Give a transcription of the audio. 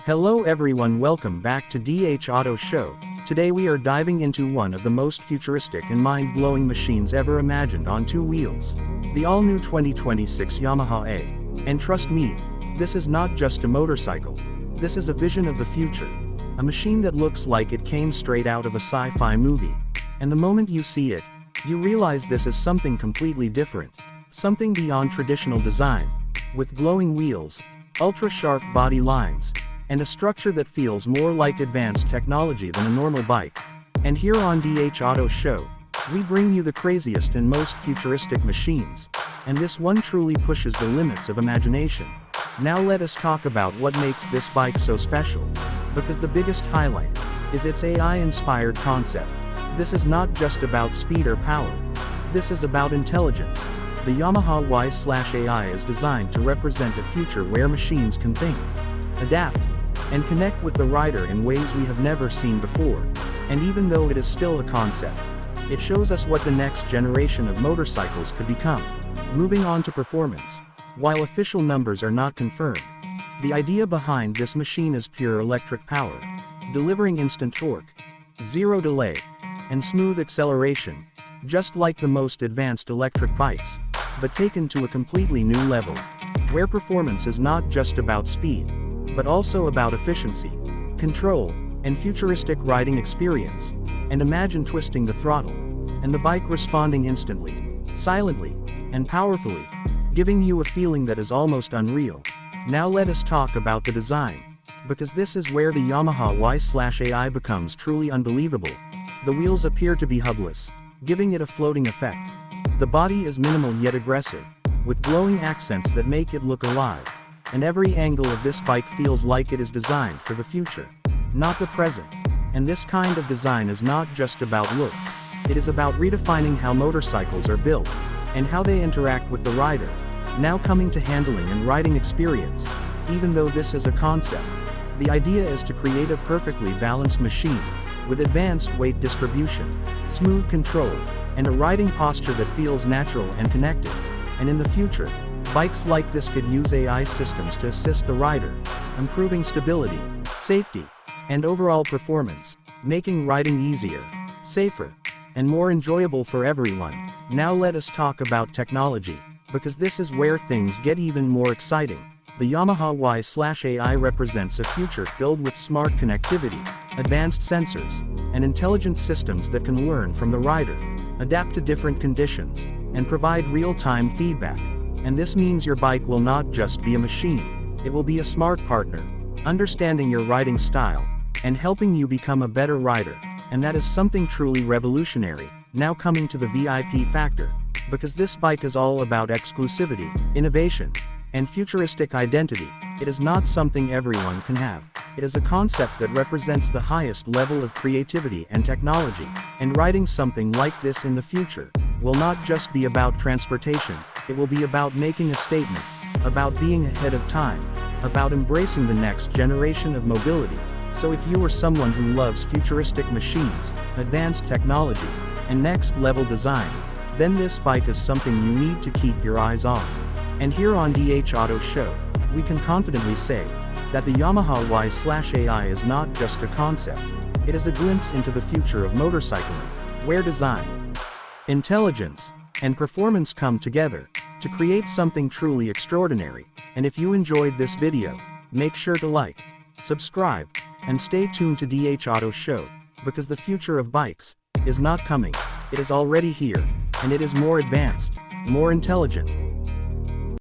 Hello everyone, welcome back to DH Auto Show. Today we are diving into one of the most futuristic and mind-blowing machines ever imagined on two wheels. The all-new 2026 Yamaha A. And trust me, this is not just a motorcycle. This is a vision of the future. A machine that looks like it came straight out of a sci-fi movie. And the moment you see it, you realize this is something completely different. Something beyond traditional design. With glowing wheels, ultra-sharp body lines, and a structure that feels more like advanced technology than a normal bike. And here on DH Auto Show, we bring you the craziest and most futuristic machines. And this one truly pushes the limits of imagination. Now let us talk about what makes this bike so special. Because the biggest highlight is its AI-inspired concept. This is not just about speed or power. This is about intelligence. The Yamaha AI is designed to represent a future where machines can think, adapt, and connect with the rider in ways we have never seen before. And even though it is still a concept, it shows us what the next generation of motorcycles could become. Moving on to performance. While official numbers are not confirmed, the idea behind this machine is pure electric power, delivering instant torque, zero delay, and smooth acceleration, just like the most advanced electric bikes, but taken to a completely new level, where performance is not just about speed, but also about efficiency, control, and futuristic riding experience. And imagine twisting the throttle, and the bike responding instantly, silently, and powerfully, giving you a feeling that is almost unreal. Now let us talk about the design, because this is where the Yamaha AI becomes truly unbelievable. The wheels appear to be hubless, giving it a floating effect. The body is minimal yet aggressive, with glowing accents that make it look alive. And every angle of this bike feels like it is designed for the future, not the present. And this kind of design is not just about looks, it is about redefining how motorcycles are built, and how they interact with the rider. Now coming to handling and riding experience. Even though this is a concept, the idea is to create a perfectly balanced machine, with advanced weight distribution, smooth control, and a riding posture that feels natural and connected. And in the future, bikes like this could use AI systems to assist the rider, improving stability, safety, and overall performance, making riding easier, safer, and more enjoyable for everyone. Now let us talk about technology, because this is where things get even more exciting. The Yamaha AI represents a future filled with smart connectivity, advanced sensors, and intelligent systems that can learn from the rider, adapt to different conditions, and provide real-time feedback. And this means your bike will not just be a machine, it will be a smart partner, understanding your riding style, and helping you become a better rider. And that is something truly revolutionary. Now coming to the VIP factor, because this bike is all about exclusivity, innovation, and futuristic identity. It is not something everyone can have. It is a concept that represents the highest level of creativity and technology. And riding something like this in the future will not just be about transportation, it will be about making a statement, about being ahead of time, about embracing the next generation of mobility. So if you are someone who loves futuristic machines, advanced technology, and next-level design, then this bike is something you need to keep your eyes on. And here on DH Auto Show, we can confidently say that the Yamaha AI is not just a concept, it is a glimpse into the future of motorcycling, where design, intelligence, and performance come together to create something truly extraordinary. And if you enjoyed this video, make sure to like, subscribe, and stay tuned to DH Auto Show, because the future of bikes is not coming, it is already here, and it is more advanced, more intelligent,